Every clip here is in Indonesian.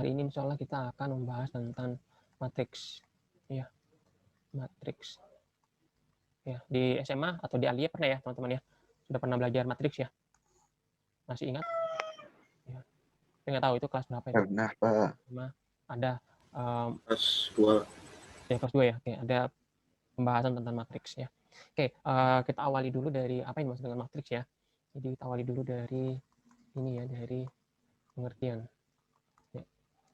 hari ini insya Allah kita akan membahas tentang matriks. Ya, matriks. Ya, di SMA atau di Alia pernah ya teman-teman ya? Sudah pernah belajar matriks ya? Masih ingat? Ya. Saya nggak tahu itu kelas berapa itu. Pernah, Pak. Ada Kelas 2. ya kelas 2 ya. Oke, ada pembahasan tentang matriks ya. Oke, kita awali dulu dari apa yang dimaksud dengan matriks ya. Jadi kita awali dulu dari ini ya, dari pengertian. Ya.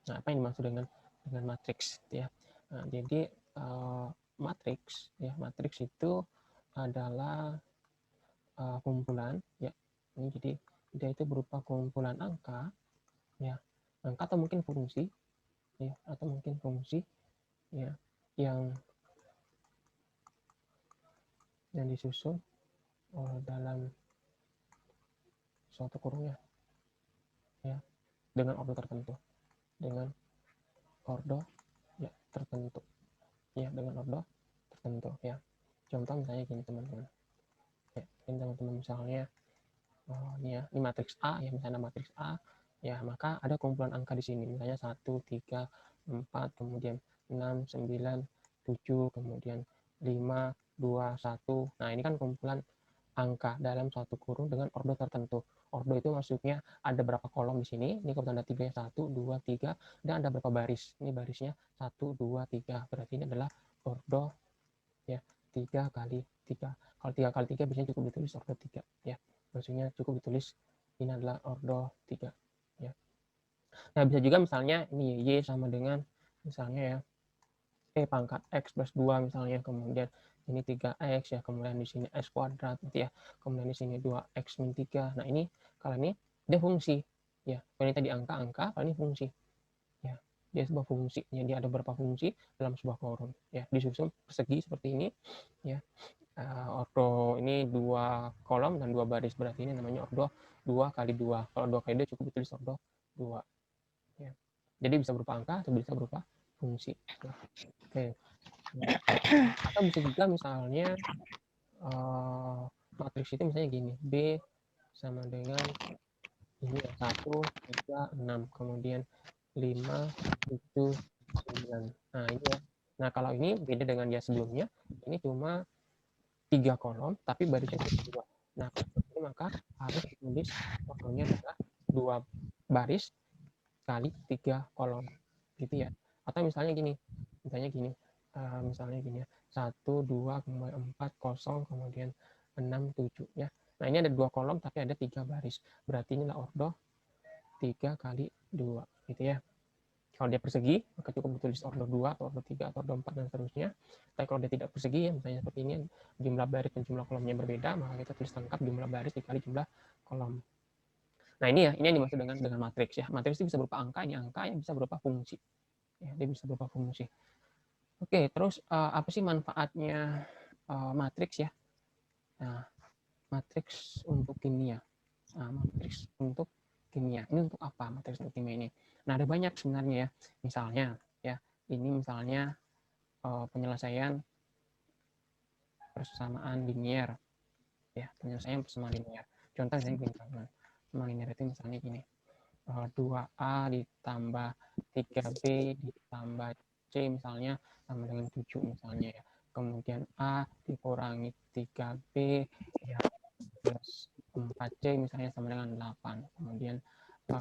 Nah, apa yang dimaksud dengan matriks ya. Nah, jadi matriks ya, matriks itu adalah kumpulan ya. Ini jadi dia itu berupa kumpulan angka ya, angka atau mungkin fungsi ya, atau mungkin fungsi ya yang disusun dalam suatu kurung ya dengan ordo tertentu, dengan ordo ya tertentu ya, dengan ordo tertentu ya. Contoh misalnya gini teman-teman ya, ini teman-teman misalnya ini matriks A ya, misalnya matriks A ya, maka ada kumpulan angka di sini misalnya 1, 3, 4, kemudian 6, 9, 7, kemudian 5, 2, 1. Nah, ini kan kumpulan angka dalam suatu kurung dengan ordo tertentu. Ordo itu maksudnya ada berapa kolom di sini. Ini kalau tanda 3 ya, 1, 2, 3, dan ada berapa baris. Ini barisnya 1, 2, 3. Berarti ini adalah ordo ya, 3 kali 3. Kalau 3 kali 3 biasanya cukup ditulis ordo 3 ya. Maksudnya cukup ditulis ini adalah ordo 3 ya. Nah, bisa juga misalnya ini Y sama dengan misalnya ya pangkat X plus 2 misalnya, kemudian ini 3X ya, kemudian di sini X kuadrat gitu ya, kemudian di sini 2X min 3. Nah, ini kalau ini dia fungsi ya. Kalau ini tadi angka-angka, kalau ini fungsi ya. Dia sebuah fungsi, ya, dia ada beberapa fungsi dalam sebuah kurung ya, disusun persegi seperti ini ya. Ordo ini 2 kolom dan 2 baris, berarti ini namanya ordo 2 kali 2. Kalau 2 kali 2 cukup ditulis ordo 2 ya. Jadi bisa berupa angka atau bisa berupa fungsi ya. Oke. Nah, atau bisa juga misalnya matriks itu misalnya gini, B sama dengan ini ya, 1, 3, 6, kemudian 5, 7, 9. Nah, ini ya. Nah, kalau ini beda dengan yang sebelumnya, ini cuma 3 kolom, tapi barisnya cuma 2. Nah, kalau seperti ini maka harus ditulis ordonya adalah 2 baris kali 3 kolom. Gitu ya. Atau misalnya gini, misalnya gini ya, 1, 2, kemudian 4, 0, kemudian 6, 7 ya. Nah, ini ada 2 kolom tapi ada 3 baris. Berarti inilah ordo 3 kali 2 gitu ya. Kalau dia persegi, maka cukup ditulis ordo 2 atau ordo 3 atau ordo 4 dan seterusnya. Tapi kalau dia tidak persegi ya, misalnya seperti ini, jumlah baris dan jumlah kolomnya berbeda, maka kita tulis lengkap jumlah baris dikali jumlah kolom. Nah, ini ya, ini yang dimaksud dengan matriks ya. Matriks itu bisa berupa angka, ini angka yang bisa berupa fungsi. Ya, dia bisa berupa fungsi. Oke, terus apa sih manfaatnya matriks ya? Nah, matriks untuk kimia. Nah, matriks untuk kimia. Ini untuk apa matriks untuk kimia ini? Nah, ada banyak sebenarnya ya. Misalnya ya, ini misalnya penyelesaian persamaan linier. Ya, penyelesaian persamaan linier. Contoh misalnya gini, teman-teman. Persamaan linier itu misalnya gini. 2A ditambah 3B ditambah C misalnya sama dengan 7 misalnya ya. Kemudian A dikurangi 3B ya plus 4C misalnya sama dengan 8. Kemudian A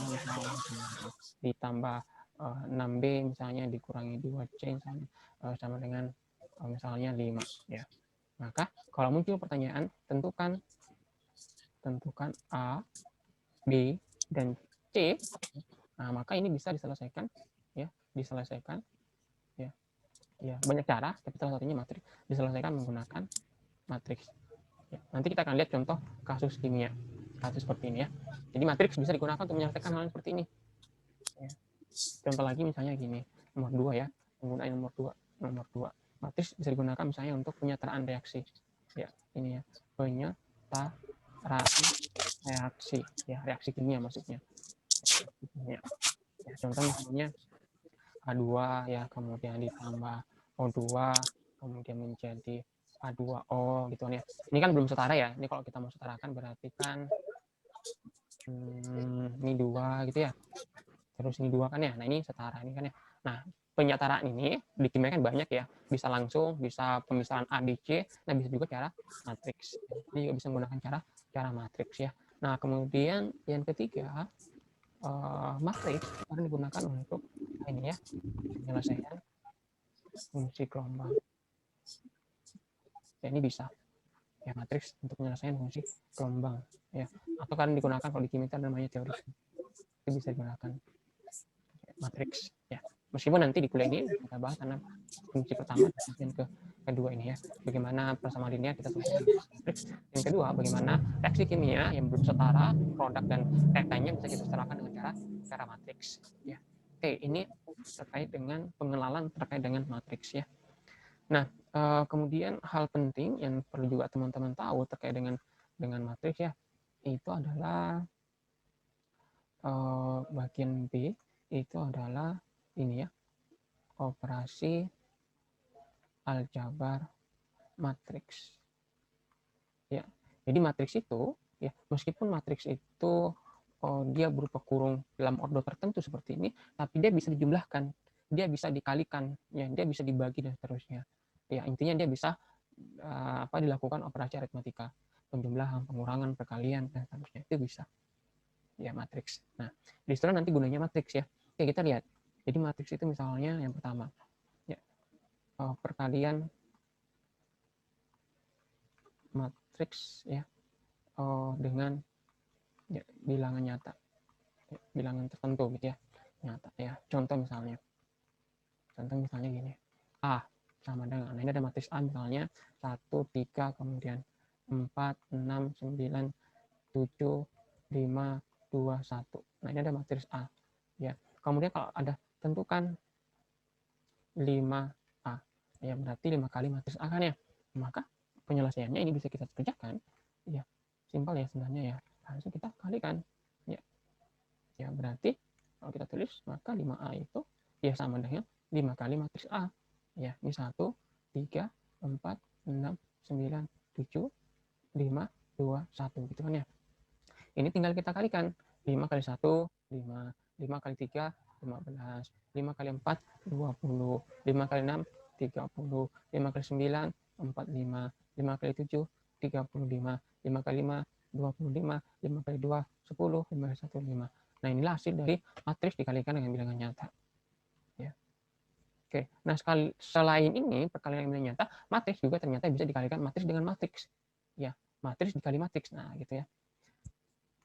misalnya ditambah 6B misalnya dikurangi 2C misalnya sama dengan misalnya 5 ya. Maka kalau muncul pertanyaan, tentukan A, B, dan C. Nah, maka ini bisa diselesaikan ya, ya banyak cara, tapi salah satunya matriks, diselesaikan menggunakan matriks ya. Nanti kita akan lihat contoh kasus kimia, kasus seperti ini ya. Jadi matriks bisa digunakan untuk menyelesaikan hal seperti ini ya. Contoh lagi misalnya gini, nomor 2 ya, penggunaan nomor 2 matriks bisa digunakan misalnya untuk penyataan reaksi ya. Ini ya, penyataan reaksi ya, reaksi kimia maksudnya ya. Contoh misalnya A2 ya, kemudian ditambah O2, kemudian menjadi A2O gitu kan ya. Ini kan belum setara ya. Ini kalau kita mau setarakan berarti kan ini 2 gitu ya. Terus ini 2 kan ya. Nah, ini setara ini kan ya. Nah, penyetaraan ini di kimia kan banyak ya. Bisa langsung, bisa pemisahan A, B, C. Nah, bisa juga cara matriks. Ini juga bisa menggunakan cara matriks ya. Nah, kemudian yang ketiga, matriks akan digunakan untuk ini ya, penyelesaian fungsi gelombang. Ya, ini bisa ya matriks untuk penyelesaian fungsi gelombang ya. Atau kan digunakan kalau di kimia namanya teori. Itu bisa digunakan matriks ya. Meskipun nanti di kuliah ini kita bahas karena fungsi pertama dan kedua ini ya, bagaimana persamaan linear kita selesaikan dengan matriks. Yang kedua, bagaimana reaksi kimia yang belum setara produk dan reaktannya bisa kita setarakan dengan cara matriks ya. Oke, ini terkait dengan pengenalan terkait dengan matriks ya. Nah, kemudian hal penting yang perlu juga teman-teman tahu terkait dengan matriks ya, itu adalah bagian B itu adalah ini ya, operasi aljabar matriks. Ya, jadi matriks itu ya, meskipun matriks itu dia berupa kurung dalam ordo tertentu seperti ini, tapi dia bisa dijumlahkan, dia bisa dikalikan, ya, dia bisa dibagi dan seterusnya. Ya, intinya dia bisa dilakukan operasi aritmatika, penjumlahan, pengurangan, perkalian dan seterusnya itu bisa. Ya, matriks. Nah, di situ nanti gunanya matriks ya. Oke, kita lihat. Jadi matriks itu misalnya yang pertama, ya, perkalian matriks ya dengan ya, bilangan nyata, ya, bilangan tertentu gitu ya, nyata ya. Contoh misalnya gini, A sama dengan, nah ini ada matriks A misalnya 1, 3, kemudian 4, 6, 9, 7, 5, 2, 1. Nah ini ada matriks A ya. Kemudian kalau ada tentukan 5A ya, berarti 5 kali matriks A kan ya. Maka penyelesaiannya ini bisa kita kerjakan ya, simpel ya sebenarnya ya, langsung kita kalikan ya. Ya berarti kalau kita tulis maka 5A itu ya sama dengan 5 kali matriks A ya. Ini 1, 3, 4, 6, 9, 7, 5, 2, 1 gitu kan ya. Ini tinggal kita kalikan 5 kali 1 5, 5 kali 3 15, 5 kali 4 20, 5 kali 6 30, 5 kali 9 45, 5 kali 7 35, 5 kali 5 25, 5 kali 2 10, 5 kali 1 5. Nah, inilah hasil dari matriks dikalikan dengan bilangan nyata. Ya. Oke, nah selain ini perkalian dengan bilangan nyata, matriks juga ternyata bisa dikalikan matriks dengan matriks. Ya, matriks dikali matriks. Nah, gitu ya.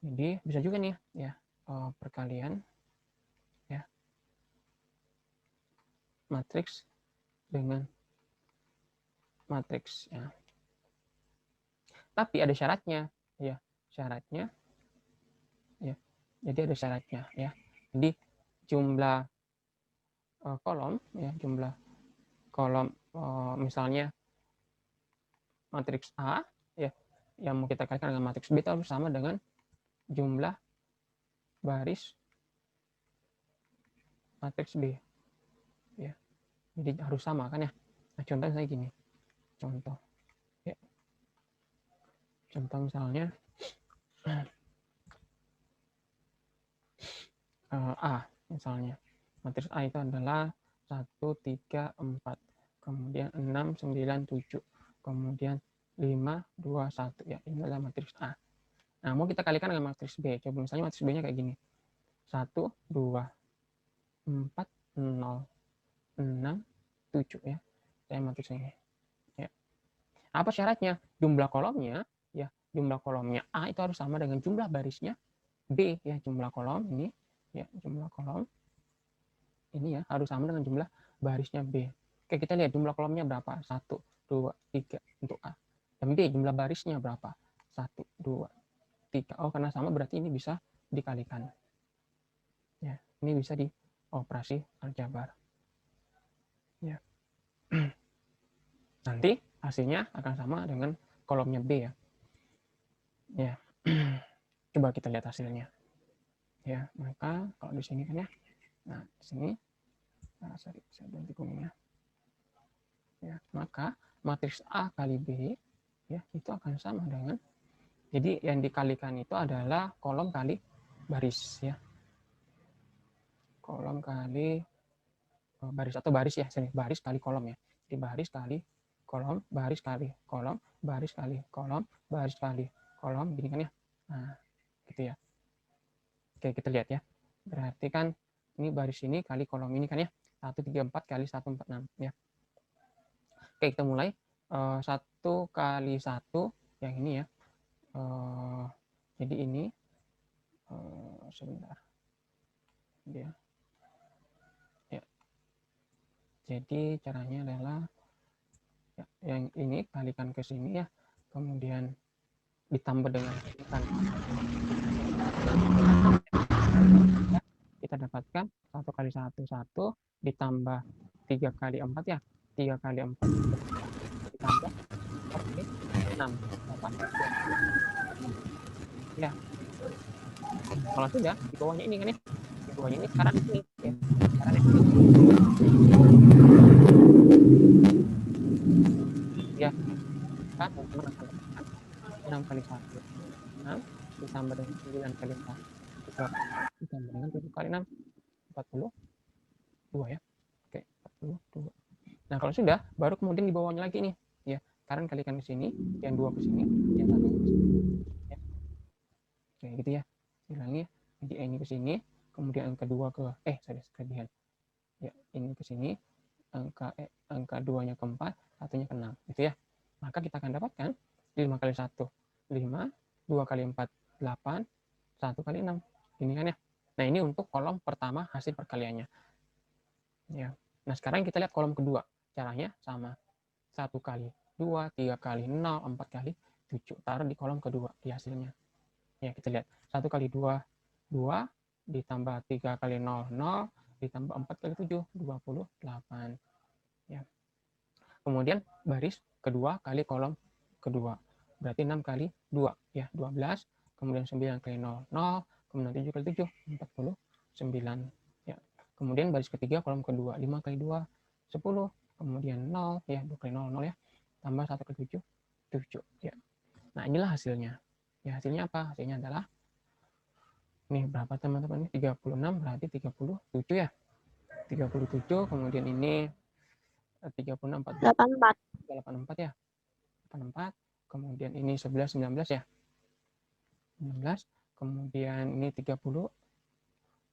Jadi bisa juga nih ya, perkalian ya matriks dengan matriks ya. Tapi ada syaratnya ya, syaratnya ya. Jadi ada syaratnya ya. Jadi jumlah kolom ya, jumlah kolom misalnya matriks A ya, yang mau kita kalikan dengan matriks B itu harus sama dengan jumlah baris matriks B ya. Jadi harus sama kan ya. Nah, contoh saya gini. Contoh ya. Contoh misalnya A misalnya. Matriks A itu adalah 1, 3, 4. Kemudian 6, 9, 7. Kemudian 5, 2, 1. Ya, ini adalah matriks A. Nah, mau kita kalikan dengan matriks B. Coba misalnya matriks B-nya kayak gini. 1, 2, 4, 0, 6, 7 ya. Saya matriks ini. Ya. Apa syaratnya? Jumlah kolomnya ya, jumlah kolomnya A itu harus sama dengan jumlah barisnya B ya, jumlah kolom ini ya, jumlah kolom ini ya harus sama dengan jumlah barisnya B. Oke, kita lihat jumlah kolomnya berapa? 1, 2, 3 untuk A. Dan B jumlah barisnya berapa? 1, 2, 3. Oh, karena sama berarti ini bisa dikalikan. Ya, ini bisa dioperasi aljabar. Ya. Nanti hasilnya akan sama dengan kolomnya B ya. Ya. Coba kita lihat hasilnya. Ya, maka kalau di sini kan ya. Nah, di sini saya ganti kuningnya. Ya, maka matriks A kali B ya itu akan sama dengan, jadi yang dikalikan itu adalah kolom kali baris ya. Kolom kali baris atau baris ya, sini baris kali kolom ya. Jadi baris kali kolom, baris kali kolom, baris kali kolom, baris kali kolom, gini kan ya. Nah, gitu ya. Oke, kita lihat ya. Berarti kan ini baris ini kali kolom ini kan ya. 1, 3, 4 kali 1, 4, 6 ya. Oke, kita mulai. 1 kali 1 yang ini ya. Jadi ini sebentar. Ya. Ya. Jadi caranya adalah ya, yang ini kalikan ke sini ya. Kemudian ditambah dengan kan. Kita dapatkan 1 kali 1, 1 ditambah 3 kali 4 ya. 3 kali 4 ditambah 4 kali 6. Berapa? Ya. Kalau sudah, di bawahnya ini kan ya. Di bawahnya ini sekarang ini. Ya. Sekarang ini. Ya. Kan teman-teman akan dapatkan 6 kali 1. 6 ditambah dengan 9 kali 4. Ditambah dengan 7 kali 6. 42 ya. Oke, 42. Nah, kalau sudah, baru kemudian di bawahnya lagi nih. Ya, sekarang kalikan ke sini, yang 2 ke sini, yang 1 ke sini. Ya. Oke, gitu ya. Ulangi. Jadi ini ke sini, kemudian angka 2 ke kelebihan. Ya, ini ke sini, angka 2-nya ke 4, 1-nya ke 6, gitu ya. Maka kita akan dapatkan 5 kali 1, 5, 2 kali 4, 8, 1 kali 6. Ini kan ya. Nah, ini untuk kolom pertama hasil perkaliannya. Ya. Nah, sekarang kita lihat kolom kedua. Caranya sama. 1 kali 2, 3 kali 0, 4 kali 7. Taruh di kolom kedua di hasilnya. Ya, kita lihat. 1 kali 2, 2 ditambah 3 kali 0, 0 ditambah 4 kali 7, 28. Ya. Kemudian baris kedua kali kolom kedua. Berarti 6 kali 2 ya, 12. Kemudian 9 kali 0, 0. Kemudian 7 kali 7, 49. Ya. Kemudian baris ketiga kolom kedua, 5 kali 2, 10. Kemudian 0 ya, 2 kali 0, 0 ya. Tambah 1 kali 7, 7 ya. Nah, inilah hasilnya. Ya, hasilnya apa? Hasilnya adalah nih berapa teman-teman? 36 berarti 37 ya. 37, kemudian ini 36, 40, 84. 84 ya. 84, kemudian ini 11, 19 ya. 19, kemudian ini 30,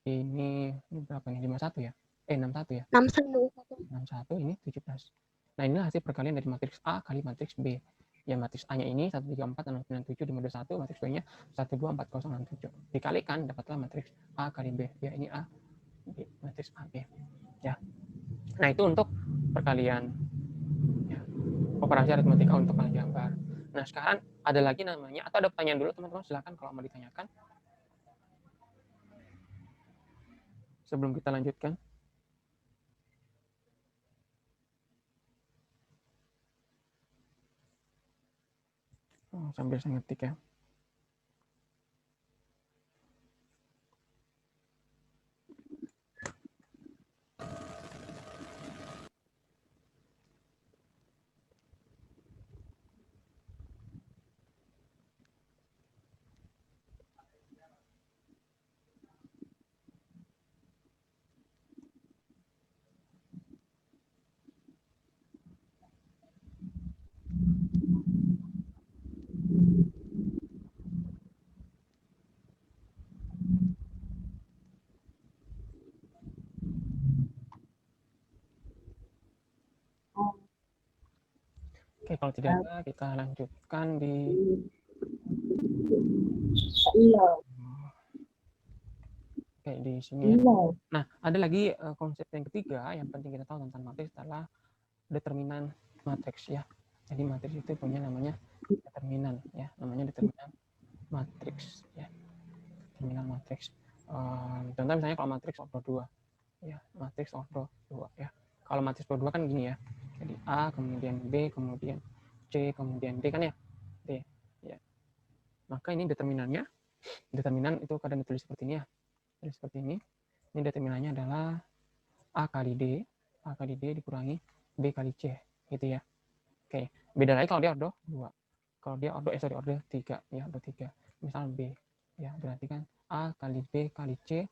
ini berapa nih? 51 ya. 61 ya. 61, ini 17. Nah, inilah hasil perkalian dari matriks A kali matriks B. Ya, matriks A-nya ini 1, 3, 4, 6, 9, 7, 5, 2, 1. Matriks B-nya 1, 2, 4, 0, 6, 7. Dikalikan, dapatlah matriks A kali B. Ya, ini A, B, matriks A, B. Ya. Nah, itu untuk perkalian. Ya. Operasi aritmatika untuk aljabar. Nah, sekarang ada lagi namanya, atau ada pertanyaan dulu teman-teman, silakan kalau mau ditanyakan. Sebelum kita lanjutkan. Sambil saya ngetik ya. Oke, kalau tidak ada, kita lanjutkan di Oke, di sini ya. Nah, ada lagi konsep yang ketiga yang penting kita tahu tentang matriks adalah determinan matriks ya. Jadi matriks itu punya namanya determinan ya, namanya determinan matriks ya. Determinan matriks. Contoh misalnya kalau matriks ordo 2 ya, matriks ordo 2 ya. Kalau matriks ordo 2 kan gini ya. Jadi A, kemudian B, kemudian C, kemudian D kan ya. D ya. Maka ini determinannya, determinan itu kadang ditulis seperti ini ya. Tulis seperti ini. Ini determinannya adalah A kali D dikurangi B kali C, gitu ya. Oke, beda lagi kalau dia ordo 2. Kalau dia ordo ordo 3 ya, ordo 3. Misal B ya, berarti kan A kali B kali C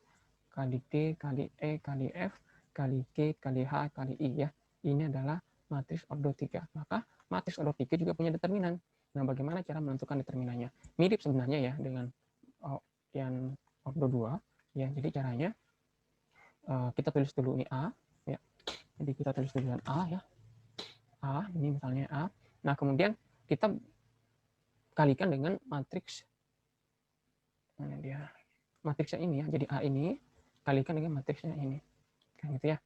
kali D kali E kali F kali G kali H kali I ya. Ini adalah matriks ordo 3. Maka matriks ordo 3 juga punya determinan. Nah, bagaimana cara menentukan determinannya? Mirip sebenarnya ya dengan yang ordo 2 ya. Jadi caranya kita tulis dulu ini A ya. Jadi kita tulis dulu A ya. A, ini misalnya A. Nah, kemudian kita kalikan dengan matriks mana dia? Matriksnya ini ya. Jadi A ini kalikan dengan matriksnya ini. Kan gitu ya.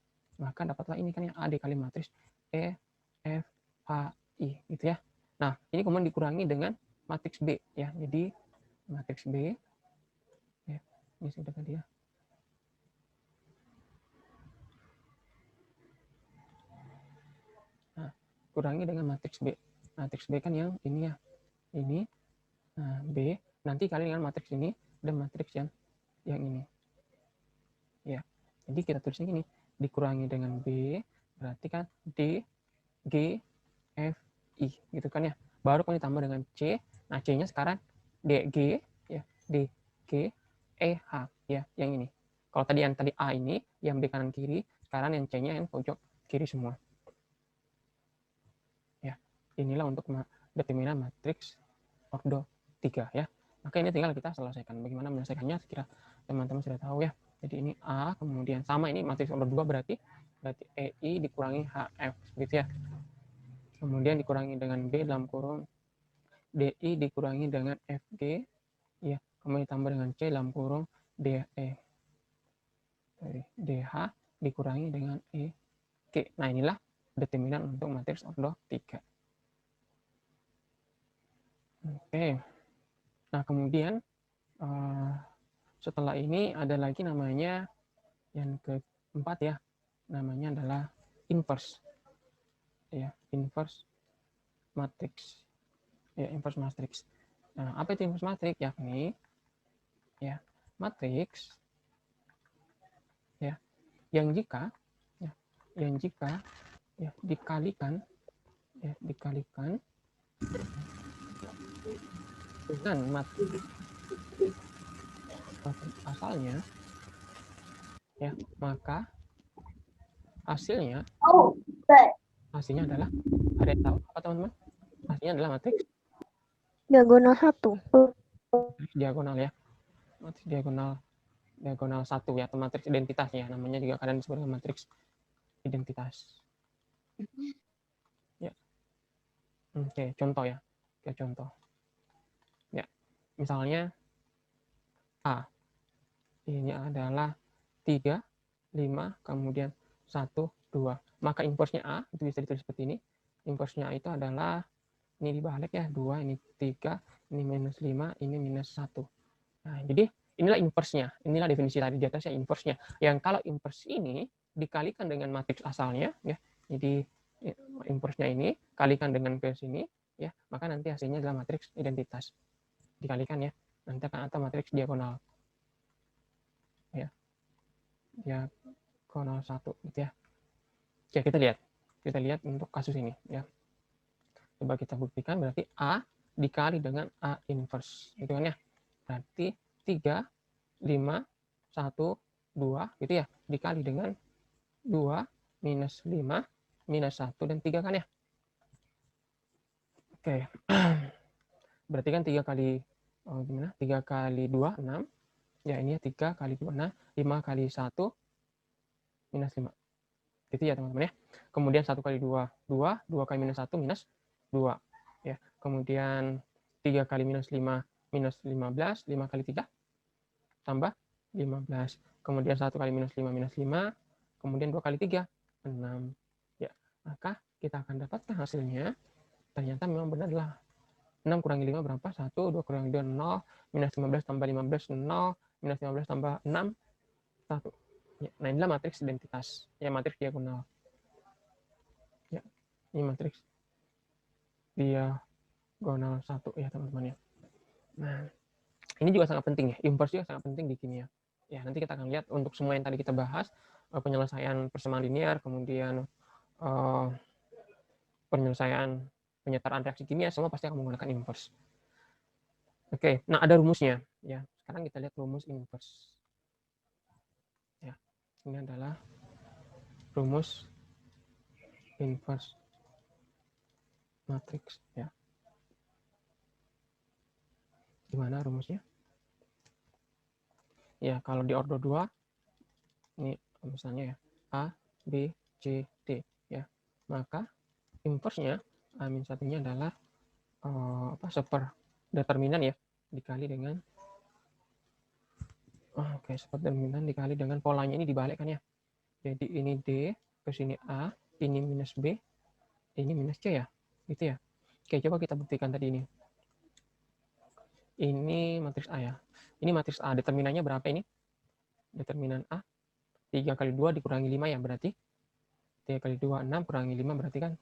Maka dapatlah ini kan yang A dikali matriks E, F, H, I gitu ya. Nah, ini kemudian dikurangi dengan matriks B ya. Jadi matriks B ya, ini sudah tadi ya. Nah, kurangi dengan matriks B. Matriks B kan yang ini ya. Ini nah, B nanti kali dengan matriks ini dan matriks yang ini. Ya. Jadi kita tulisnya gini, dikurangi dengan B berarti kan D, G, F, I gitu kan ya. Baru kalau ditambah dengan C, nah C-nya sekarang DG ya, DG, E, H ya, yang ini. Kalau tadi yang tadi A ini yang B kanan kiri, sekarang yang C-nya yang pojok kiri semua. Ya. Inilah untuk determinan matriks ordo 3 ya. Maka ini tinggal kita selesaikan. Bagaimana menyelesaikannya sekira teman-teman sudah tahu ya. Jadi ini A, kemudian sama ini matriks ordo 2 berarti EI dikurangi HF gitu ya. Kemudian dikurangi dengan B dalam kurung DI dikurangi dengan FG ya, kemudian ditambah dengan C dalam kurung DE. DH dikurangi dengan EG. Nah, inilah determinan untuk matriks ordo 3. Oke. Nah, kemudian setelah ini ada lagi namanya yang keempat ya. Namanya adalah inverse. Ya, inverse matrix. Ya, inverse matrix. Nah, apa itu inverse matrix? Yakni ya, matrix ya yang jika ya dikalikan dengan matriks asalnya ya, maka hasilnya adalah, ada yang tahu apa teman-teman? Hasilnya adalah matriks diagonal 1. diagonal ya. Matriks diagonal 1 ya, atau matriks identitas ya. Namanya juga kadang disebut dengan matriks identitas. Ya. Oke, contoh ya. Oke, contoh. Ya. Misalnya A. Ini adalah 3, 5, kemudian 1, 2. Maka inverse-nya A itu bisa ditulis seperti ini. Inverse-nya itu adalah ini dibalik ya, 2, ini 3, ini minus 5, ini minus 1. Nah, jadi inilah inverse-nya. Inilah definisi tadi di atasnya inverse-nya. Yang kalau inverse ini dikalikan dengan matriks asalnya ya. Jadi inverse-nya ini kalikan dengan versi ini ya, maka nanti hasilnya adalah matriks identitas. Dikalikan ya. Nanti akan ada matriks diagonal. Ya. Diagonal 1 gitu ya. Oke, kita lihat untuk kasus ini ya. Coba kita buktikan, berarti A dikali dengan A inverse gitu kan ya. Berarti 3, 5, 1, 2 gitu ya, dikali dengan 2 minus 5 minus 1 dan 3 kan ya. Oke. Berarti kan 3 kali 3 kali 2 6. Ya, ini 3 kali 2 6, 5 kali 1 minus 5. Gitu ya teman-teman ya. Kemudian 1 kali 2 2, 2 kali minus 1 minus 2 ya. Kemudian 3 kali minus 5 minus 15, 5 kali 3 tambah 15. Kemudian 1 kali minus 5 minus 5, kemudian 2 kali 3 6. Ya, maka kita akan dapatkan hasilnya ternyata memang benar adalah 6 kurangi 5 berapa? 1, 2 kurangi 2 0, minus 15 tambah 15 0, minus 15 tambah 6 1. Ya, nah inilah matriks identitas, ya matriks diagonal. Ya, ini matriks diagonal 1 ya teman-teman ya. Nah, ini juga sangat penting ya, inverse juga sangat penting di kimia. Ya, nanti kita akan lihat untuk semua yang tadi kita bahas, penyelesaian persamaan linear, kemudian penyelesaian penyetaraan reaksi kimia, semua pasti akan menggunakan inverse. Oke, nah ada rumusnya ya. Sekarang kita lihat rumus inverse. Ya, ini adalah rumus inverse matrix ya. Gimana rumusnya? Ya, kalau di ordo 2 ini misalnya ya A, B, C, D ya. Maka inverse-nya A-1-nya adalah seper determinan ya dikali dengan seper determinan dikali dengan polanya ini dibalik kan ya. Jadi ini D, ke sini A, ini minus B, ini minus C ya. Gitu ya. Oke, coba kita buktikan tadi ini. Ini matriks A ya. Ini matriks A, determinannya berapa ini? Determinan A 3 kali 2 dikurangi 5 ya, berarti 3 kali 2, 6 kurangi 5 berarti kan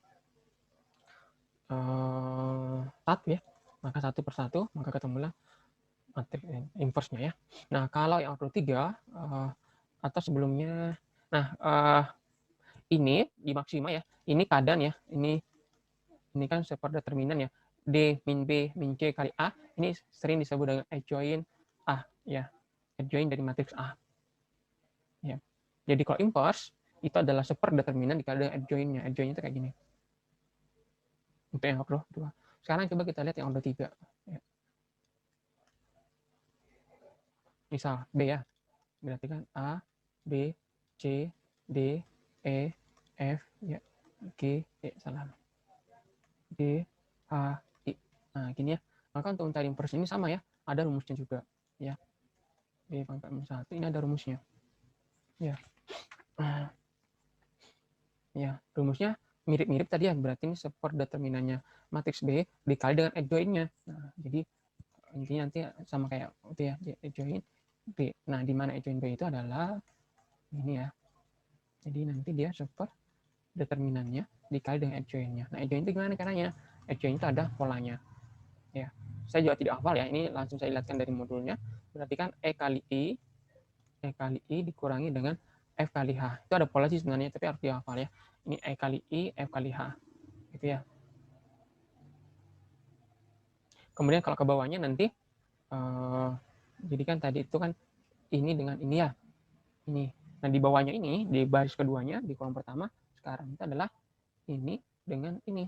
1 ya. Maka 1 per 1, maka ketemulah matriks inverse-nya ya. Nah, kalau yang ordo 3 atau sebelumnya, nah ini di maksima ya, ini keadaan ya, ini kan seper determinan ya, D min B min C kali A, ini sering disebut dengan adjoint A ya, adjoint dari matriks A. Ya. Jadi kalau inverse itu adalah seper determinan dikali dengan adjoint-nya. Adjoint itu kayak gini. Untuk yang ordo 2. Sekarang coba kita lihat yang ordo 3. Ya. Misal B ya. Berarti kan A, B, C, D, E, F, ya, G, salah. D, A, I. Nah, gini ya. Maka untuk mencari inverse ini sama ya. Ada rumusnya juga. Ya. B pangkat 1. Ini ada rumusnya. Ya. Ya, rumusnya mirip-mirip tadi ya. Berarti ini support determinannya matriks B dikali dengan adjoint-nya. Nah, jadi intinya nanti sama kayak itu ya, adjoint B. Nah, di mana adjoint B itu adalah ini ya. Jadi nanti dia support determinannya dikali dengan adjoint-nya. Nah, adjoint itu gimana caranya? Adjoint itu ada polanya. Ya. Saya juga tidak hafal ya. Ini langsung saya lihatkan dari modulnya. Berarti kan E kali I dikurangi dengan F kali H. Itu ada pola sih sebenarnya, tapi harus dihafal ya. Ini E kali I, F kali H. Gitu ya. Kemudian kalau ke bawahnya nanti, jadi kan tadi itu kan ini dengan ini ya. Ini. Nah, di bawahnya ini, di baris keduanya, di kolom pertama, sekarang itu adalah ini dengan ini.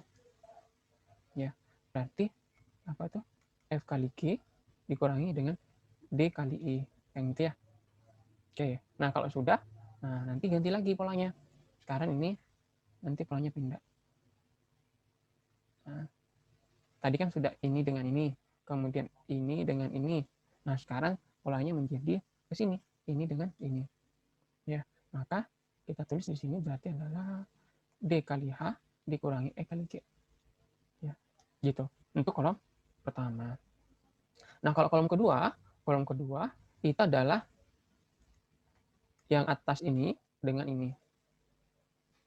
Ya, berarti apa tuh? F kali G dikurangi dengan D kali I. Yang itu ya. Oke. Nah, kalau sudah, nah nanti ganti lagi polanya. Sekarang ini nanti polanya pindah. Nah, tadi kan sudah ini dengan ini, kemudian ini dengan ini. Nah, sekarang polanya menjadi ke sini, ini dengan ini. Ya, maka kita tulis di sini berarti adalah D kali H dikurangi E kali G. Ya, gitu. Untuk kolom pertama. Nah, kalau kolom kedua itu adalah yang atas ini dengan ini.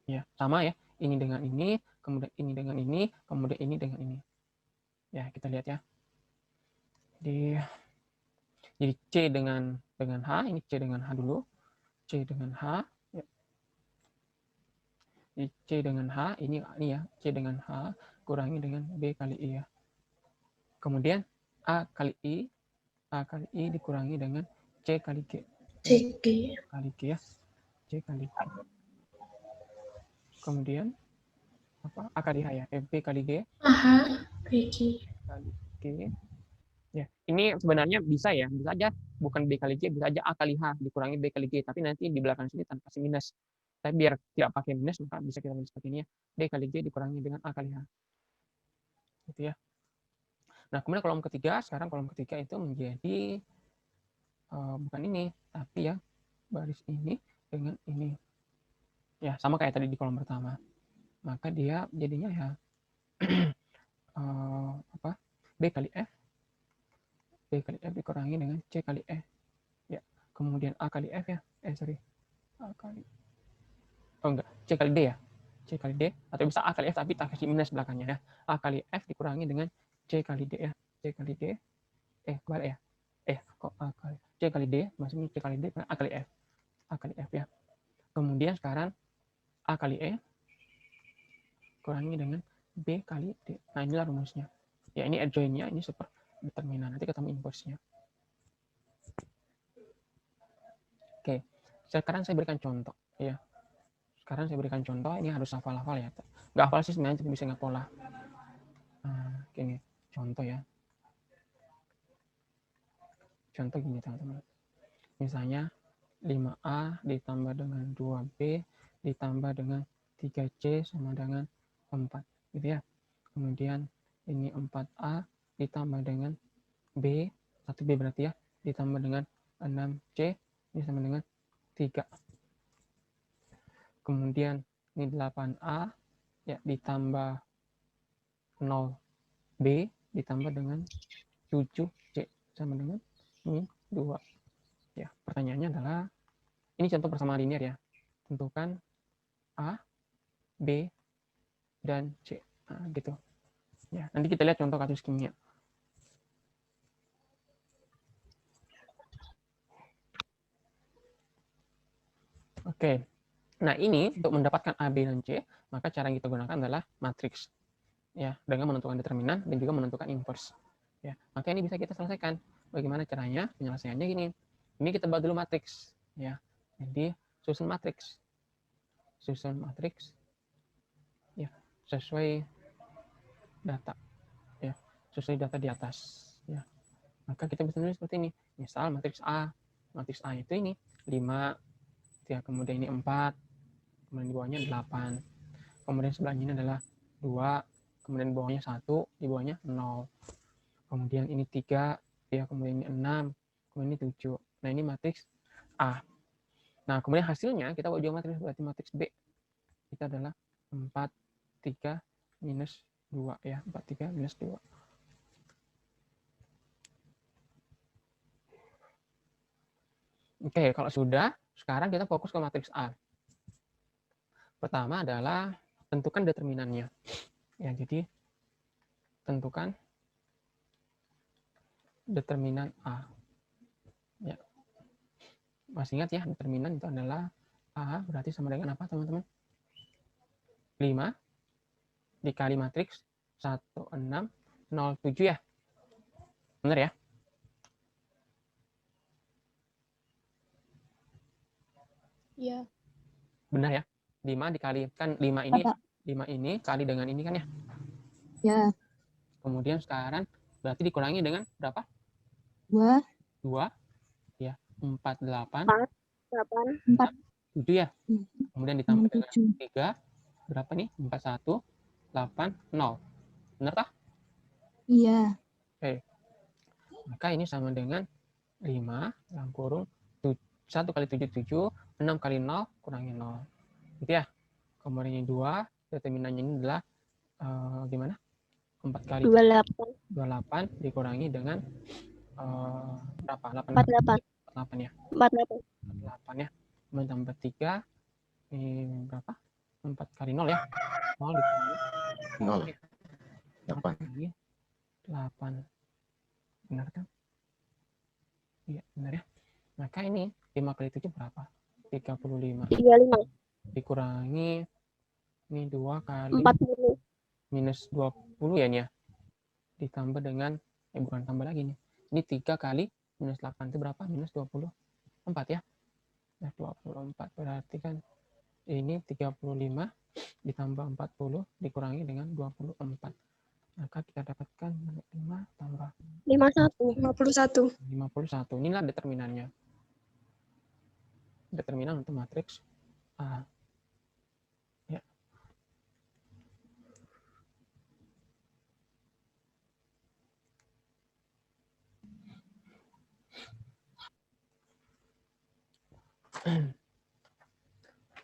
Ya, sama ya. Ini dengan ini, kemudian ini dengan ini, kemudian ini dengan ini. Ya, kita lihat ya. Jadi C dengan H, ini C dengan H dulu. C dengan H. Ya. Jadi C dengan H, ini ya, C dengan H kurangi dengan B kali I ya. Kemudian A kali I dikurangi dengan C kali G. C kali G ya. C kali G. Kemudian apa? A kali H ya. B kali G. BG Kali G. Ya, ini sebenarnya bisa ya, bisa aja bukan B kali G, bisa aja A kali H dikurangi B kali G, tapi nanti di belakang sini tanpa minus. Tapi biar tidak pakai minus, maka bisa kita tulis seperti ini ya. B kali G dikurangi dengan A kali H. Gitu ya. Nah, kemudian kolom ketiga, sekarang kolom ketiga itu menjadi bukan ini, tapi ya baris ini dengan ini. Ya, sama kayak tadi di kolom pertama. Maka dia jadinya ya B kali F. B kali F dikurangi dengan C kali E. Ya, kemudian A kali F ya. A kali. Oh enggak, C kali D ya. C kali D, atau bisa A kali F tapi tak kasih minus belakangnya ya. A kali F dikurangi dengan C kali D ya. C kali D. Kebalik ya. Kok A kali C kali D, maksudnya C kali D, A kali F. A kali F ya. Kemudian sekarang A kali E kurangi dengan B kali D. Nah, inilah rumusnya. Ya, ini adjoint-nya, ini super determinan. Nanti ketemu inverse-nya. Oke, sekarang saya berikan contoh. Ya, sekarang saya berikan contoh. Ini harus hafal-hafal ya. Nggak hafal sih sebenarnya, tapi bisa nggak pola. Nah, gini, contoh ya. Contoh gini teman-teman. Misalnya 5A ditambah dengan 2B ditambah dengan 3C sama dengan 4. Gitu ya. Kemudian ini 4A ditambah dengan B, 1B berarti ya, ditambah dengan 6C, ini sama dengan 3. Kemudian ini 8A ya ditambah 0B ditambah dengan 7C sama dengan ini 2. Ya, pertanyaannya adalah ini contoh persamaan linear ya. Tentukan A, B, dan C. Nah, gitu. Ya, nanti kita lihat contoh kasus kimia. Oke. Nah, ini untuk mendapatkan A, B, dan C, maka cara yang kita gunakan adalah matriks. Ya, dengan menentukan determinan dan juga menentukan inverse. Ya, maka ini bisa kita selesaikan. Bagaimana caranya? Penyelesaiannya gini. Ini kita buat dulu matriks, ya. Jadi susun matriks. Susun matriks ya, sesuai data. Ya, sesuai data di atas, ya. Maka kita bisa nulis seperti ini. Misal matriks A. Matriks A itu ini 5, ya, kemudian ini 4, kemudian di bawahnya 8. Kemudian sebelahnya ini adalah 2, kemudian di bawahnya 1, di bawahnya 0. Kemudian ini 3, ya, kemudian ini 6, kemudian ini 7. Nah, ini matriks A. Nah, kemudian hasilnya kita buat juga matriks, berarti matriks B. Itu adalah 4, 3, minus 2. Ya, 4, 3, minus 2. Oke, kalau sudah, sekarang kita fokus ke matriks A. Pertama adalah tentukan determinannya. Ya, jadi tentukan determinan A. Ya. Masih ingat ya, determinan itu adalah A berarti sama dengan apa, teman-teman? 5 dikali matriks 1, 6, 0, 7 ya. Benar ya? Iya. Benar ya? 5 dikali, kan 5 ini, 5 ini kali dengan ini kan ya? Ya. Kemudian sekarang berarti dikurangi dengan berapa? 2. 2, ya. 4, 8. 4. 7 ya. Kemudian ditambah dengan 3, berapa nih? 4, 1, 8, 0. Benar kah? Iya. Oke. Maka ini sama dengan 5 dalam kurung 1 kali 7, 7, 6 kali 0 kurangi 0. Gitu ya. Kemudian ini 2, determinannya ini adalah gimana? 4 kali 28 dikurangi dengan berapa? 48 ya. 48 ya. Kemudian tambah 3, ini berapa? 4 kali 0 ya. 0 dikurangi 0. 8. 8. Benar kan? Iya, benar ya. Maka ini 5 kali 7 berapa? 35. 35. Dikurangi ini 2 kali 40. minus 20 ya ini ya. Ditambah dengan, bukan tambah lagi nih. Ini 3 kali minus 8 itu berapa? Minus 24 ya. Nah, 24 berarti kan ini 35 ditambah 40 dikurangi dengan 24. Maka kita dapatkan 5 tambah 51. 51. Inilah determinannya. Determinan untuk matriks A. Ya.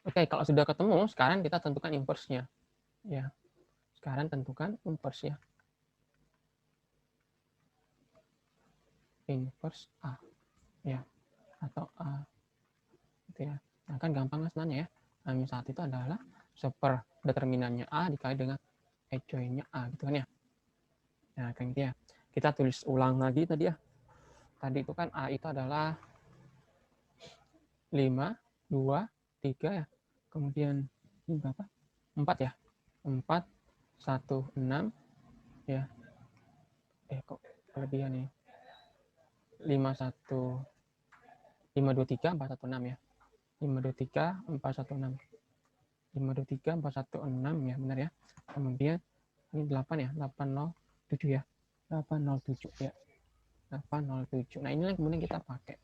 Oke, kalau sudah ketemu, sekarang kita tentukan inverse-nya. Ya. Sekarang tentukan inverse ya. Inverse A. Ya. Atau A. Gitu ya. Nah, kan gampang sebenarnya ya. Nah, saat itu adalah seper determinannya A dikali dengan adjoint-nya A gitu kan ya. Nah, kan gitu ya. Kita tulis ulang lagi tadi ya. Tadi itu kan A itu adalah 5, 2, 3 ya. Kemudian ini berapa? 4 ya. 4, 1, 6 ya. Kok kelebihan nih. 523 416 ya. 523 416. 523 416 ya, benar ya. Kemudian ini 8 ya, 807 ya. 807 ya. 807. Nah, ini yang kemudian kita pakai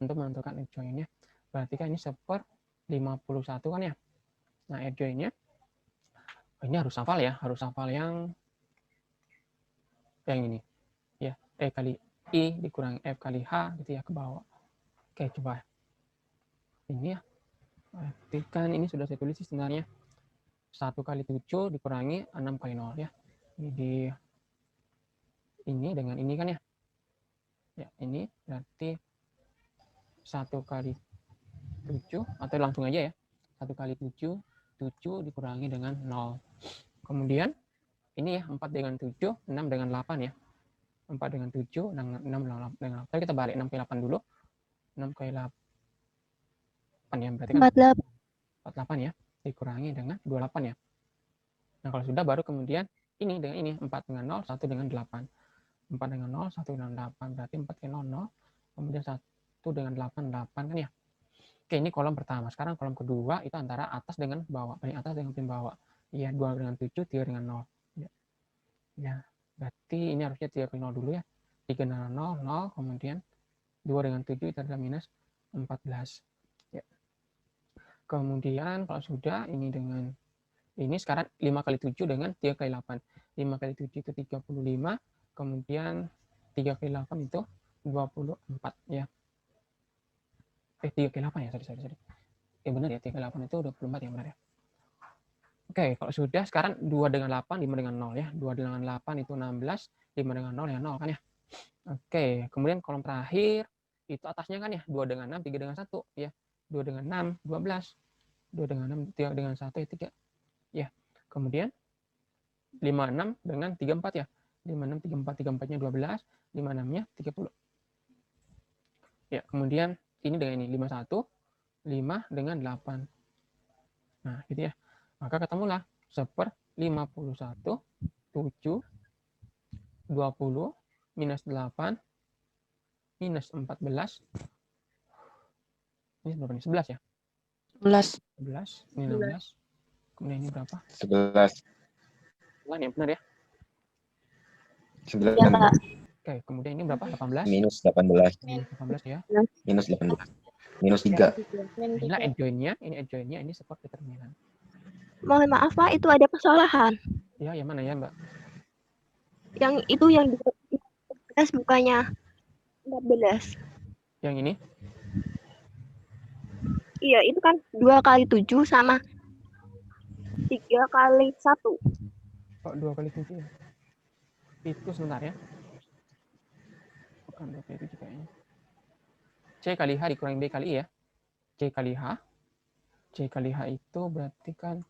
untuk menentukan edge join-nya. Berarti kan ini 1/51 kan ya. Nah, edge join-nya ini harus hafal ya, harus hafal yang ini ya, E kali I dikurangi F kali H gitu ya, ke bawah. Oke, coba ini ya, berarti kan ini sudah saya tulis sebenarnya 1 kali 7 dikurangi 6 kali 0 ya. Ini dengan ini kan ya. Ya, ini berarti 1 kali 7 atau langsung aja ya. 1 kali 7 dikurangi dengan 0. Kemudian ini ya, 4 dengan 7, 6 dengan 8 ya. 4 dengan 7, 6 dengan 8. Tapi kita balik 6 kali 8 dulu. 6 kali 8 ya, berarti kan 48 ya, dikurangi dengan 28 ya. Nah, kalau sudah baru kemudian ini dengan ini, 4 dengan 0, 1 dengan 8. 4 dengan 0, 1 dengan 8, berarti 4 kali 0, 0. Kemudian 1 dengan 8, 8 kan ya. Oke, ini kolom pertama. Sekarang kolom kedua itu antara atas dengan bawah, paling atas dengan paling bawah. Iya, 2 dengan 7, 3 dengan 0. Ya, berarti ini harusnya 3 kali 0 dulu ya. 3 dengan 0, 0, kemudian 2 dengan 7 itu adalah minus 14. Ya. Kemudian kalau sudah ini dengan ini sekarang 5 kali 7 dengan 3 kali 8. 5 kali 7 itu 35, kemudian 3 kali 8 itu 24 ya. 3 kali 8 ya, sorry. Benar ya, 3 kali 8 itu 24 ya, benar ya. Oke, kalau sudah sekarang 2 dengan 8, 5 dengan 0 ya. 2 dengan 8 itu 16, 5 dengan 0 ya 0 kan ya. Oke, kemudian kolom terakhir itu atasnya kan ya, 2 dengan 6, 3 dengan 1 ya. 2 dengan 6, 12. 2 dengan 6, 3 dengan 1 ya 3. Ya. Kemudian 56 dengan 34 ya. 56, 34, 34-nya 12, 56-nya 30. Ya, kemudian ini dengan ini 51, 5 dengan 8. Nah, gitu ya. Maka ketemulah 1/51, 7, 20, minus 8, minus 14. Ini berapa nih? 11 ya? 11. 11, ini 16. Kemudian ini berapa? 11. 9 ya, benar ya? 9. Ya, Pak. Oke, kemudian ini berapa? 18. Minus 18. Minus 18 ya. Minus 18. Minus 3. Inilah edge join-nya, ini support determinan. Mohon maaf, Pak, itu ada kesalahan. Ya, yang mana ya, Mbak? Yang itu yang di atas bukannya 14. Yang ini? Iya, itu kan 2 kali 7 sama 3 kali 1. Kok 2 kali 7 ya? Itu sebentar ya. Bukan 2 kali 7 kayaknya. C kali H dikurangi B kali I ya. C kali H. C kali H itu berarti kan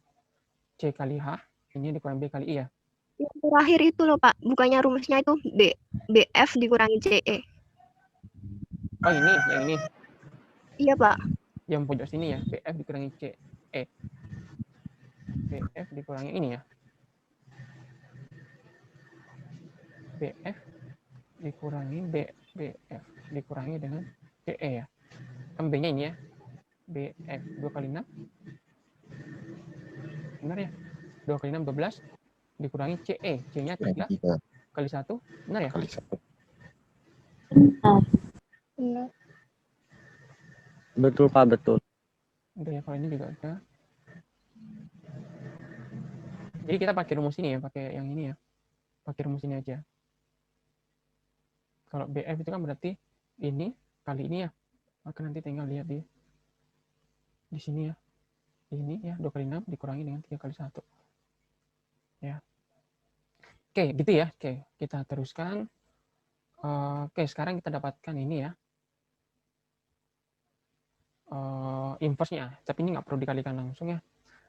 C kali H. Ini dikurangi B kali I ya. Yang terakhir itu loh, Pak. Bukannya rumusnya itu BF dikurangi CE. Oh, ini, yang ini. Iya, Pak. Yang pojok sini ya. BF dikurangi CE. BF dikurangi ini ya. BF dikurangi BF dikurangi dengan CE ya. Kan B-nya ini ya. BF 2 kali 6. Benar ya? 2 kali 6, 12. Dikurangi CE. C-nya 3 kali 1. Benar ya? Kali 1. Benar. Betul, Pak, betul. Udah ya, kalau ini juga udah. Jadi kita pakai rumus ini ya, pakai yang ini ya. Pakai rumus ini aja. Kalau BF itu kan berarti ini kali ini ya. Maka nanti tinggal lihat di sini ya. Ini ya, 2 kali 6 dikurangi dengan 3 kali 1. Ya. Oke, gitu ya. Oke, kita teruskan. Oke, sekarang kita dapatkan ini ya. Inverse-nya. Tapi ini nggak perlu dikalikan langsung ya.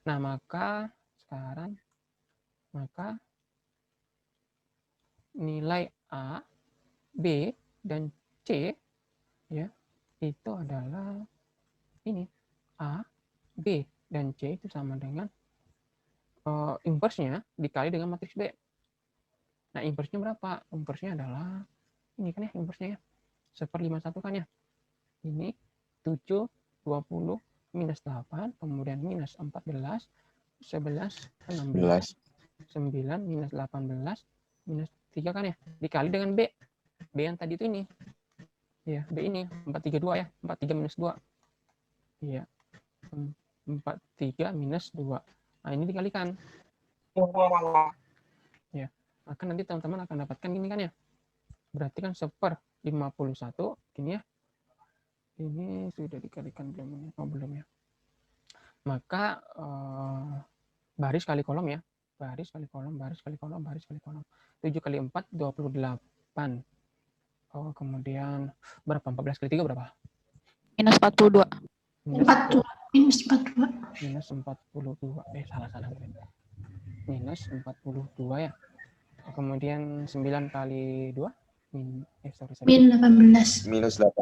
Nah, maka sekarang nilai A, B, dan C ya itu adalah ini. A, B, dan C itu sama dengan inverse-nya dikali dengan matriks B. Nah, inverse-nya berapa? Inverse-nya adalah ini kan ya inverse-nya ya. 1/51 kan ya. Ini 7, 20, minus 8, kemudian minus 14, 11, 16, 9, minus 18, minus 3 kan ya. Dikali dengan B. B yang tadi itu ini. Ya, B ini 432 ya. 43 minus 2. Iya. 43 minus 2. Nah, ini dikalikan. Ya. Maka nanti teman-teman akan dapatkan ini kan ya. Berarti kan 1/51 ini ya. Ini sudah dikalikan belum ini? Oh, belum ya. Maka baris kali kolom ya. Baris kali kolom, baris kali kolom, baris kali kolom. 7 kali 4, 28. Oh, kemudian berapa? 14 kali 3 berapa? Minus 42. Minus 42. Minus 42. Salah. Minus 42 ya. Kemudian 9 kali 2. Sorry. Min 18. Minus 18.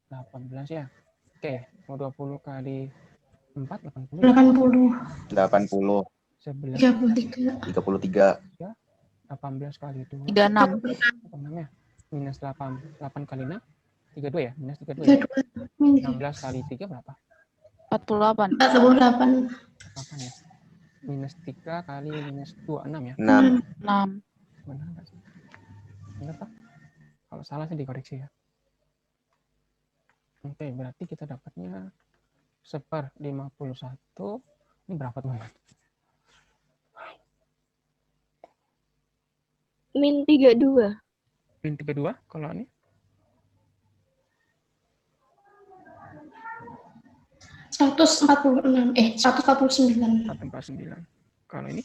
18 ya. Oke, mau 20 kali 4, 80. 80. 80. 11, 33. 33. 18 kali 2. 36. 6 ya. Minus 8 kali 6. 32 ya. Minus 32 ya. 16 kali 3 berapa? 48. 48. 8 ya. Minus 3 kali minus 2, 6 ya. 6. 6. Benar nggak sih? Benar Pak? Kalau salah sih dikoreksi ya. Oke, berarti kita dapatnya 1/51. Ini berapa teman-teman? Min 32. Min 32 kalau ini 146. 149. 149. Kalau ini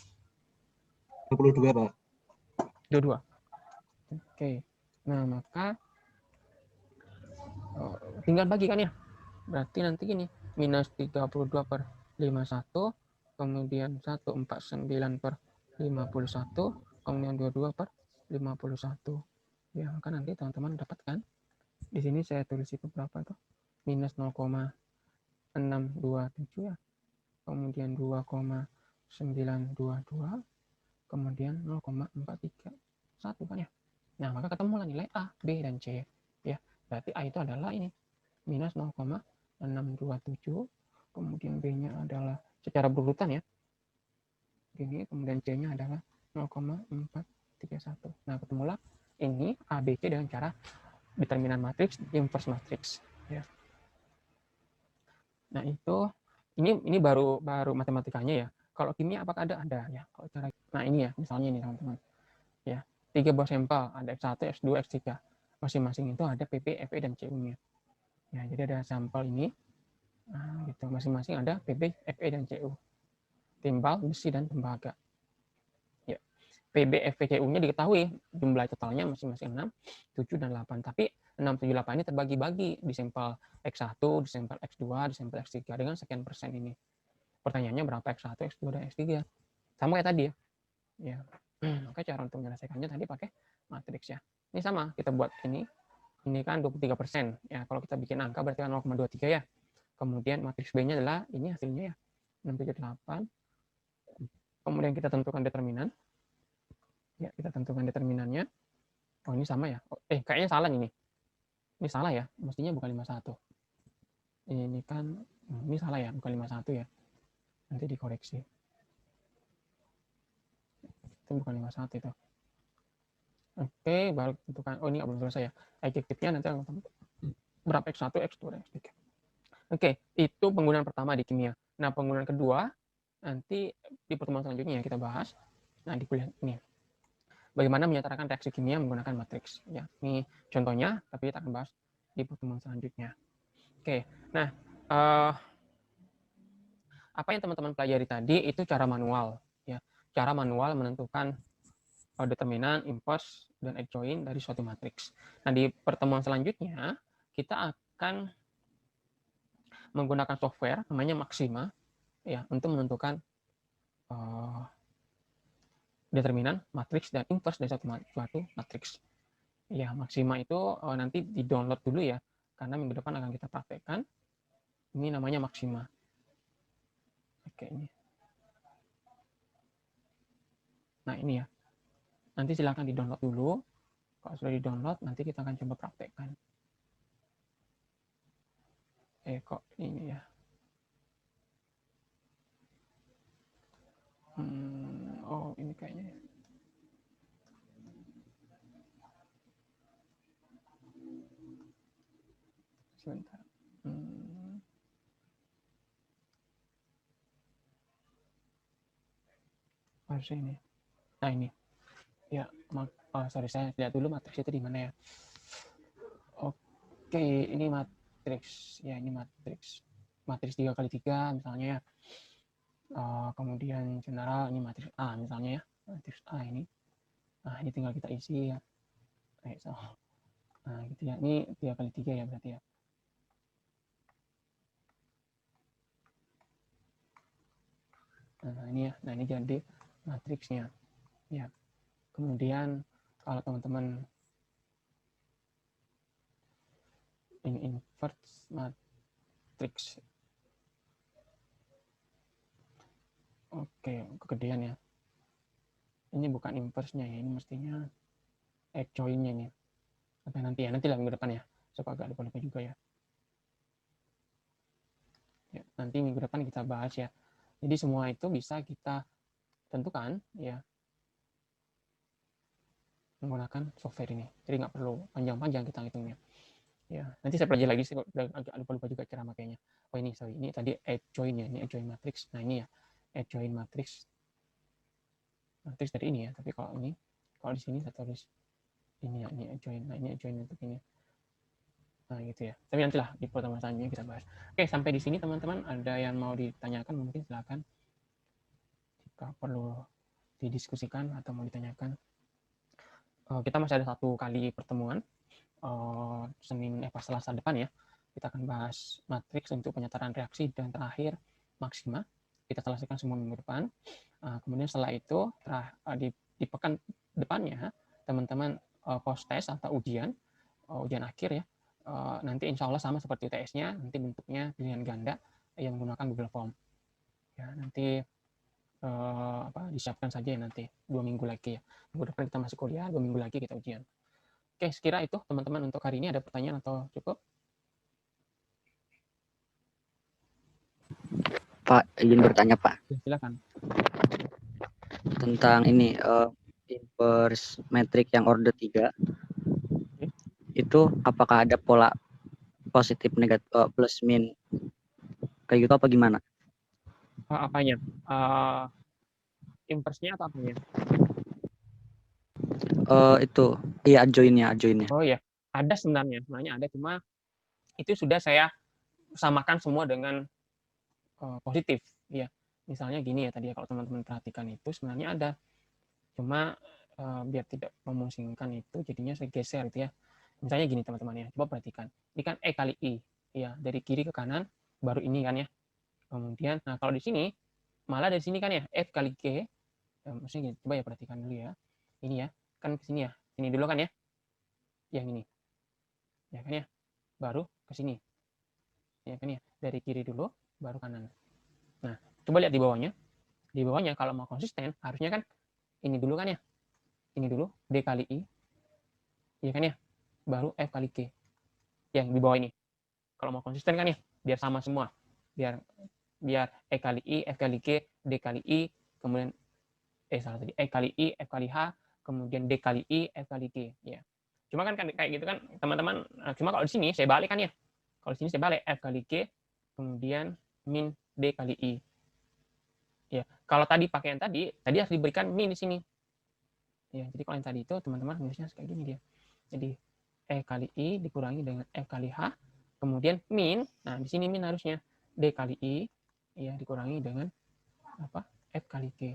22, Pak. 22. Oke. Nah, maka tinggal bagi kan ya. Berarti nanti gini, minus 32/51, kemudian 149/51, kemudian 22/51. Ya, maka nanti teman-teman dapatkan. Di sini saya tulis itu berapa itu? Minus 0,627 ya. Kemudian 2,922, kemudian 0,431 kan ya. Nah, maka ketemulah nilai A, B, dan C. Ya, berarti A itu adalah ini, minus 0,627, kemudian B-nya adalah secara berurutan ya. Ini, kemudian C-nya adalah 0,431. Nah, ketemulah ini A, B, C dengan cara determinan matriks, inverse matriks. Ya. Nah, itu ini baru matematikanya ya. Kalau kimia apakah ada? Ada ya. Kalau cara, nah ini ya, misalnya ini teman-teman. Ya, 3 buah sampel, ada X1, X2, X3. Masing-masing itu ada PP, Fe, dan Cu-nya. Ya, jadi ada sampel ini. Nah, gitu. Masing-masing ada PP, Fe, dan Cu. Timbal, besi, dan tembaga. Ya. PB, Fe, Cu-nya diketahui jumlah totalnya masing-masing 6, 7, dan 8. Tapi 6, 7, 8 ini terbagi-bagi di sampel X1, di sampel X2, di sampel X3 dengan sekian persen ini. Pertanyaannya berapa X1, X2, dan X3? Sama kayak tadi ya. Ya. Maka cara untuk menyelesaikannya tadi pakai matriks ya. Ini sama, kita buat ini. Ini kan 23%. Ya, kalau kita bikin angka berarti kan 0,23 ya. Kemudian matriks B-nya adalah ini hasilnya ya. 678. Kemudian kita tentukan determinan. Ya, kita tentukan determinannya. Oh, ini sama ya. Kayaknya salah ini. Ini salah ya. Mestinya bukan 51. Ini kan ini salah ya, bukan 51 ya. Nanti dikoreksi. Itu bukan 51 itu. Oke, baru tentukan. Oh, ini belum selesai ya. Adjektifnya nanti berapa X1, X2, dan X3. Oke, itu penggunaan pertama di kimia. Nah, penggunaan kedua nanti di pertemuan selanjutnya ya kita bahas. Nah, di kuliah ini. Bagaimana menyatakan reaksi kimia menggunakan matriks. Ya, ini contohnya, tapi kita akan bahas di pertemuan selanjutnya. Oke, nah apa yang teman-teman pelajari tadi itu cara manual. Ya, cara manual menentukan determinan, inverse, dan adjoint dari suatu matriks. Nah, di pertemuan selanjutnya, kita akan menggunakan software namanya Maxima ya untuk menentukan determinan, matriks, dan inverse dari suatu matriks. Ya, Maxima itu nanti di-download dulu ya, karena minggu depan akan kita praktekkan. Ini namanya Maxima. Oke, ini. Nah, ini ya. Nanti silakan di-download dulu. Kalau sudah di-download, nanti kita akan coba praktekkan. Kok ini ya. Oh, ini kayaknya. Sebentar. Harus ini. Nah, ini. Ya, sorry, saya lihat dulu matriks itu di mana ya. Oke, ini matriks. Ya, ini matriks. Matriks 3x3 misalnya ya. Kemudian general, ini matriks A misalnya ya. Matriks A ini. Nah, ini tinggal kita isi ya. Nah, gitu ya. Ini 3x3 ya berarti ya. Nah, ini ya. Nah, ini jadi matriksnya. Ya. Kemudian kalau teman-teman ini invert matriks. Oke, kegedean ya. Ini bukan inverse-nya ya, ini mestinya adjoin-nya nih. Oke, nanti lah minggu depan ya. Supaya agak lupa-lupa juga ya. Ya, nanti minggu depan kita bahas ya. Jadi semua itu bisa kita tentukan ya menggunakan software ini. Jadi nggak perlu panjang-panjang kita hitungnya. Ya, nanti saya pelajari lagi sih, udah agak lupa-lupa juga cara makainya. Oh ini, sorry, ini tadi adjoin ya, ini adjoin matrix. Nah ini ya, adjoin matrix. Matrix dari ini ya, tapi kalau di sini saya tulis ini ya, ini adjoin. Nah ini adjoin untuk ini. Nah gitu ya. Tapi nantilah di pertemuan selanjutnya kita bahas. Oke, sampai di sini teman-teman, ada yang mau ditanyakan mungkin silakan. Jika perlu didiskusikan atau mau ditanyakan. Kita masih ada 1 kali pertemuan. Selasa depan ya, kita akan bahas matriks untuk penyetaraan reaksi dan terakhir maksima. Kita selesaikan semua minggu depan. Kemudian setelah itu di pekan depannya teman-teman post test atau ujian akhir ya. Nanti insya Allah sama seperti UTS-nya, nanti bentuknya pilihan ganda yang menggunakan Google Form. Ya, nanti disiapkan saja ya nanti 2 minggu lagi ya. Minggu depan kita masih kuliah, 2 minggu lagi kita ujian. Oke, sekira itu teman-teman untuk hari ini. Ada pertanyaan atau cukup? Pak, izin bertanya Pak. Ya, silakan. Tentang ini inverse matrix yang order 3. Oke. Itu apakah ada pola positif negatif plus min kayak gitu apa gimana? Apanya? Inverse-nya atau apanya? Itu iya adjoinnya. Oh iya, ada sebenarnya ada, cuma itu sudah saya samakan semua dengan positif ya. Misalnya gini ya tadi ya, kalau teman-teman perhatikan itu sebenarnya ada, cuma biar tidak memusingkan itu jadinya saya geser gitu ya. Misalnya gini teman-teman ya, coba perhatikan, ini kan E kali I ya, dari kiri ke kanan baru ini kan ya. Kemudian nah kalau di sini malah dari sini kan ya F kali G maksudnya gini, coba ya perhatikan dulu ya, ini ya kan ke sini ya, ini dulu kan ya, yang ini ya kan ya, baru ke sini ya kan ya, dari kiri dulu baru kanan. Nah coba lihat di bawahnya kalau mau konsisten harusnya kan ini dulu kan ya, ini dulu D kali I ya kan ya, baru F kali G yang di bawah ini. Kalau mau konsisten kan ya, biar sama semua, biar E kali I, F kali G, D kali I, kemudian E kali I, F kali H, kemudian D kali I, F kali G ya. Cuma kan kayak gitu kan teman-teman, cuma kalau di sini saya balik kan ya, kalau di sini saya balik F kali G, kemudian min D kali I ya. Kalau tadi pakai yang tadi harus diberikan min di sini ya. Jadi kalau yang tadi itu teman-teman nulisnya kayak gini dia, jadi E kali I dikurangi dengan F kali H, kemudian min, nah di sini min harusnya D kali I ya dikurangi dengan apa, F kali G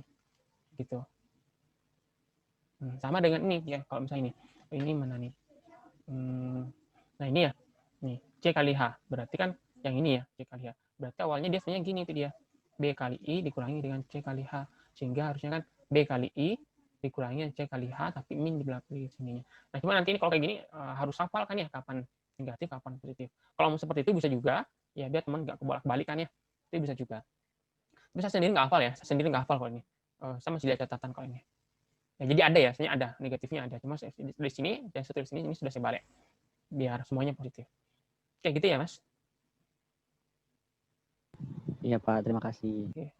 gitu. Sama dengan ini ya, kalau misalnya ini mana nih, nah ini ya, nih C kali H, berarti kan yang ini ya C kali H, berarti awalnya dia sebenarnya gini itu dia, B kali I dikurangi dengan C kali H, sehingga harusnya kan B kali I dikurangi C kali H, tapi min di belakang sininya. Nah cuma nanti ini kalau kayak gini harus hafal kan ya, kapan negatif kapan positif. Kalau mau seperti itu bisa juga ya, biar teman nggak kebolak-balik kan ya, itu bisa juga. Tapi saya sendiri nggak hafal ya, saya sendiri nggak hafal kalau ini, saya masih lihat catatan kalau ini Ya, jadi ada ya, sebenarnya ada negatifnya ada. Cuma dari sini dan satu dari sini sudah saya balik biar semuanya positif. Kayak gitu ya, Mas. Iya Pak, terima kasih. Oke.